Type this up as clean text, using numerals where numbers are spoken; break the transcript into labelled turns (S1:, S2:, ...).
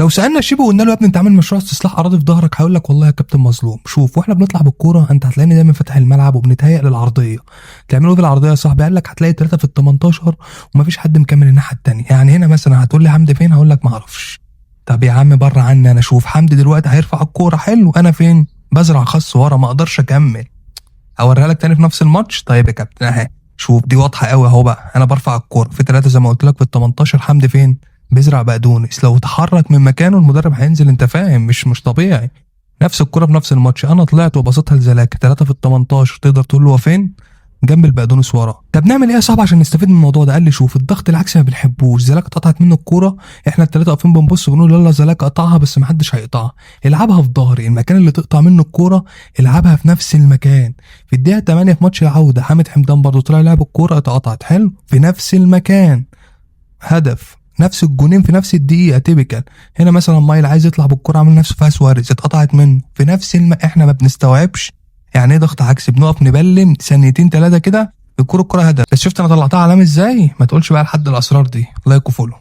S1: لو سالنا شيبو وقلنا له يا ابني انت عامل مشروع استصلاح اراضي في ظهرك، هيقول لك والله يا كابتن مظلوم. شوف، واحنا بنطلع بالكوره انت هتلاقيني دايما فاتح الملعب وبنتهيأ للعرضيه. تعملوا ايه في العرضيه يا صاحبي؟ قال لك هتلاقي 3 في ال 18 ومفيش حد مكمل الناحيه الثانيه. يعني هنا مثلا هتقول لي حمدي فين؟ هقول لك ما اعرفش. طب يا عم بره عني انا، شوف حمدي دلوقتي هيرفع الكوره حلو، انا فين؟ بزرع خص ورا، ما اقدرش اكمل. اوريها لك تاني في نفس الماتش. طيب يا كابتن اهي، شوف دي واضحه قوي اهو بقى. انا برفع الكوره في 3 زي ما قلت لك في ال 18، حمدي فين؟ بيزرع بقدونس. لو اتحرك من مكانه المدرب هينزل، انت فاهم؟ مش طبيعي. نفس الكوره في نفس الماتش، انا طلعت وبسطها لزلاكا 3 في ال 18، تقدر تقول له هو فين؟ جنب البقدونس ورا. طب نعمل ايه يا صاحبي عشان نستفيد من الموضوع ده؟ قال لي شوف الضغط العكسي ما بنحبوش. زلاكا اتقطعت منه الكوره، احنا الثلاثه واقفين بنبص بنقول يلا زلاكا قطعها، بس ما حدش هيقطعها. العبها في ظهري، المكان اللي تقطع منه الكوره العبها في نفس المكان. في الدقيقه 8 في ماتش العوده حامد حمدان برضه طلع لعب الكوره اتقطعت حلو في نفس المكان، هدف. نفس الجونين في نفس الدقيقه تيبيكال. هنا مثلا مايل عايز يطلع بالكوره عامل نفسه فيها سواريز، اتقطعت منه في نفس احنا ما بنستوعبش يعني ايه ضغط عكسي. بنقف نبلم ثانيتين 3 كده الكوره هدف. بس شفت انا طلعتها علامه ازاي؟ ما تقولش بقى لحد الاسرار دي. لايك وفولو.